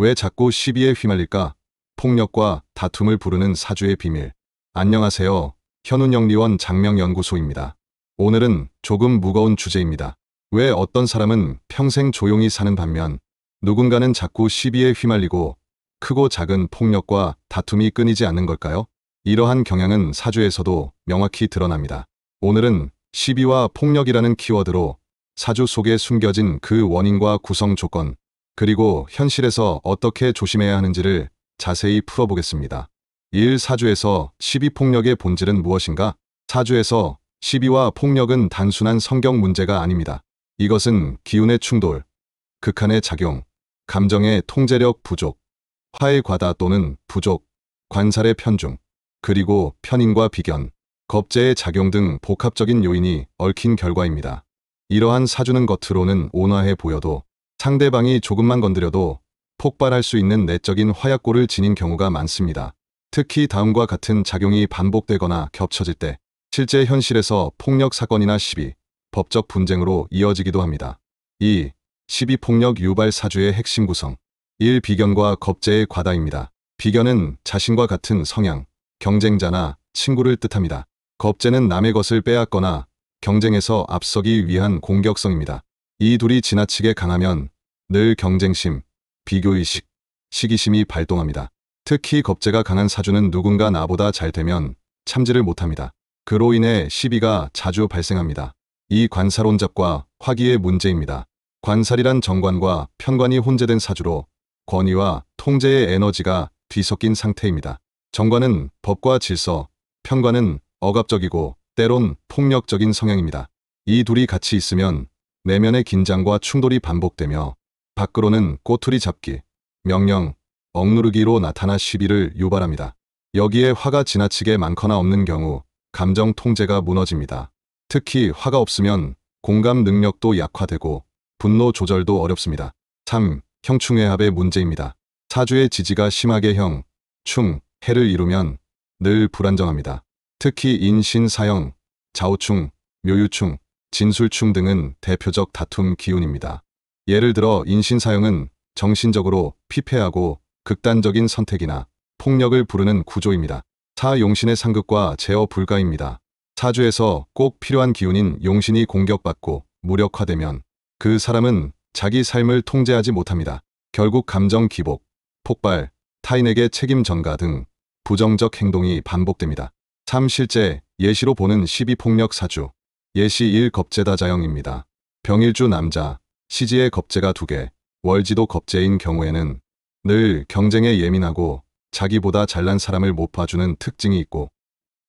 왜 자꾸 시비에 휘말릴까? 폭력과 다툼을 부르는 사주의 비밀. 안녕하세요. 현운영리원 장명연구소입니다. 오늘은 조금 무거운 주제입니다. 왜 어떤 사람은 평생 조용히 사는 반면 누군가는 자꾸 시비에 휘말리고 크고 작은 폭력과 다툼이 끊이지 않는 걸까요? 이러한 경향은 사주에서도 명확히 드러납니다. 오늘은 시비와 폭력이라는 키워드로 사주 속에 숨겨진 그 원인과 구성 조건, 그리고 현실에서 어떻게 조심해야 하는지를 자세히 풀어보겠습니다. 1. 사주에서 시비 폭력의 본질은 무엇인가? 사주에서 시비와 폭력은 단순한 성격 문제가 아닙니다. 이것은 기운의 충돌, 극한의 작용, 감정의 통제력 부족, 화의 과다 또는 부족, 관살의 편중, 그리고 편인과 비견, 겁재의 작용 등 복합적인 요인이 얽힌 결과입니다. 이러한 사주는 겉으로는 온화해 보여도 상대방이 조금만 건드려도 폭발할 수 있는 내적인 화약고를 지닌 경우가 많습니다. 특히 다음과 같은 작용이 반복되거나 겹쳐질 때 실제 현실에서 폭력 사건이나 시비, 법적 분쟁으로 이어지기도 합니다. 2. 시비 폭력 유발 사주의 핵심 구성. 1. 비견과 겁재의 과다입니다. 비견은 자신과 같은 성향, 경쟁자나 친구를 뜻합니다. 겁재는 남의 것을 빼앗거나 경쟁에서 앞서기 위한 공격성입니다. 이 둘이 지나치게 강하면 늘 경쟁심, 비교의식, 시기심이 발동합니다. 특히 겁재가 강한 사주는 누군가 나보다 잘 되면 참지를 못합니다. 그로 인해 시비가 자주 발생합니다. 이 관살혼잡과 화기의 문제입니다. 관살이란 정관과 편관이 혼재된 사주로 권위와 통제의 에너지가 뒤섞인 상태입니다. 정관은 법과 질서, 편관은 억압적이고 때론 폭력적인 성향입니다. 이 둘이 같이 있으면 내면의 긴장과 충돌이 반복되며 밖으로는 꼬투리 잡기, 명령, 억누르기로 나타나 시비를 유발합니다. 여기에 화가 지나치게 많거나 없는 경우 감정 통제가 무너집니다. 특히 화가 없으면 공감 능력도 약화되고 분노 조절도 어렵습니다. 3. 형충회합의 문제입니다. 사주의 지지가 심하게 형, 충, 해를 이루면 늘 불안정합니다. 특히 인신, 사형, 좌우충, 묘유충, 진술충 등은 대표적 다툼 기운입니다. 예를 들어 인신사형은 정신적으로 피폐하고 극단적인 선택이나 폭력을 부르는 구조입니다. 4. 용신의 상극과 제어 불가입니다. 사주에서 꼭 필요한 기운인 용신이 공격받고 무력화되면 그 사람은 자기 삶을 통제하지 못합니다. 결국 감정 기복, 폭발, 타인에게 책임 전가 등 부정적 행동이 반복됩니다. 3. 실제 예시로 보는 시비 폭력 사주. 예시 1. 겁재다자형입니다. 병일주 남자, 시지에 겁재가 2개, 월지도 겁재인 경우에는 늘 경쟁에 예민하고 자기보다 잘난 사람을 못 봐주는 특징이 있고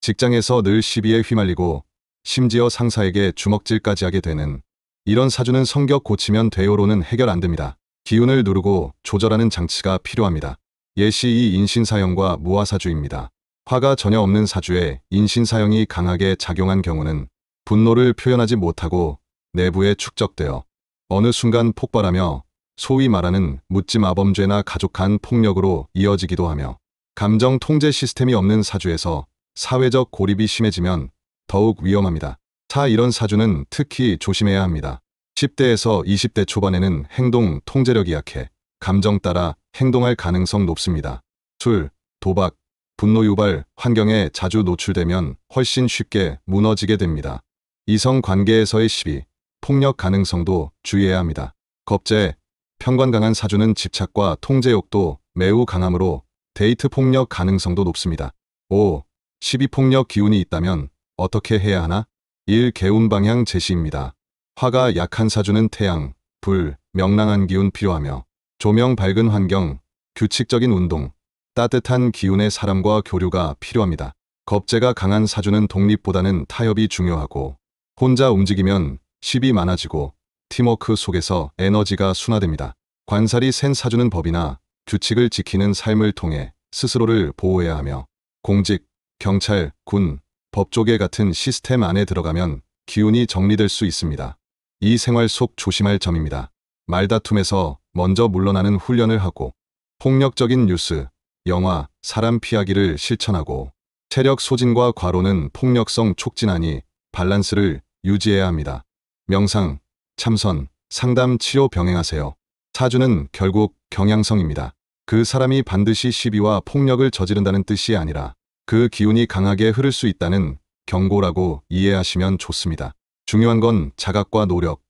직장에서 늘 시비에 휘말리고 심지어 상사에게 주먹질까지 하게 되는 이런 사주는 성격 고치면 돼요로는 해결 안 됩니다. 기운을 누르고 조절하는 장치가 필요합니다. 예시 2. 인신사형과 무화사주입니다. 화가 전혀 없는 사주에 인신사형이 강하게 작용한 경우는 분노를 표현하지 못하고 내부에 축적되어 어느 순간 폭발하며 소위 말하는 묻지마범죄나 가족 간 폭력으로 이어지기도 하며 감정 통제 시스템이 없는 사주에서 사회적 고립이 심해지면 더욱 위험합니다. 4. 이런 사주는 특히 조심해야 합니다. 10대에서 20대 초반에는 행동 통제력이 약해 감정 따라 행동할 가능성 높습니다. 술, 도박, 분노 유발 환경에 자주 노출되면 훨씬 쉽게 무너지게 됩니다. 이성 관계에서의 시비, 폭력 가능성도 주의해야 합니다. 겁재, 편관 강한 사주는 집착과 통제욕도 매우 강하므로 데이트 폭력 가능성도 높습니다. 5. 시비 폭력 기운이 있다면 어떻게 해야 하나? 1. 개운 방향 제시입니다. 화가 약한 사주는 태양, 불, 명랑한 기운 필요하며 조명 밝은 환경, 규칙적인 운동, 따뜻한 기운의 사람과 교류가 필요합니다. 겁재가 강한 사주는 독립보다는 타협이 중요하고 혼자 움직이면 시비 많아지고 팀워크 속에서 에너지가 순화됩니다. 관살이 센 사주는 법이나 규칙을 지키는 삶을 통해 스스로를 보호해야 하며 공직, 경찰, 군, 법조계 같은 시스템 안에 들어가면 기운이 정리될 수 있습니다. 이 생활 속 조심할 점입니다. 말다툼에서 먼저 물러나는 훈련을 하고 폭력적인 뉴스, 영화, 사람 피하기를 실천하고 체력 소진과 과로는 폭력성 촉진하니 밸런스를 유지해야 합니다. 명상, 참선, 상담, 치료 병행하세요. 사주는 결국 경향성입니다. 그 사람이 반드시 시비와 폭력을 저지른다는 뜻이 아니라 그 기운이 강하게 흐를 수 있다는 경고라고 이해하시면 좋습니다. 중요한 건 자각과 노력,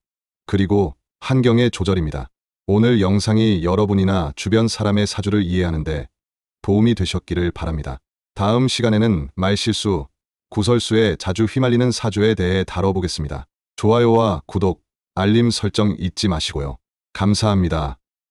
그리고 환경의 조절입니다. 오늘 영상이 여러분이나 주변 사람의 사주를 이해하는데 도움이 되셨기를 바랍니다. 다음 시간에는 말실수, 구설수에 자주 휘말리는 사주에 대해 다뤄보겠습니다. 좋아요와 구독, 알림 설정 잊지 마시고요. 감사합니다.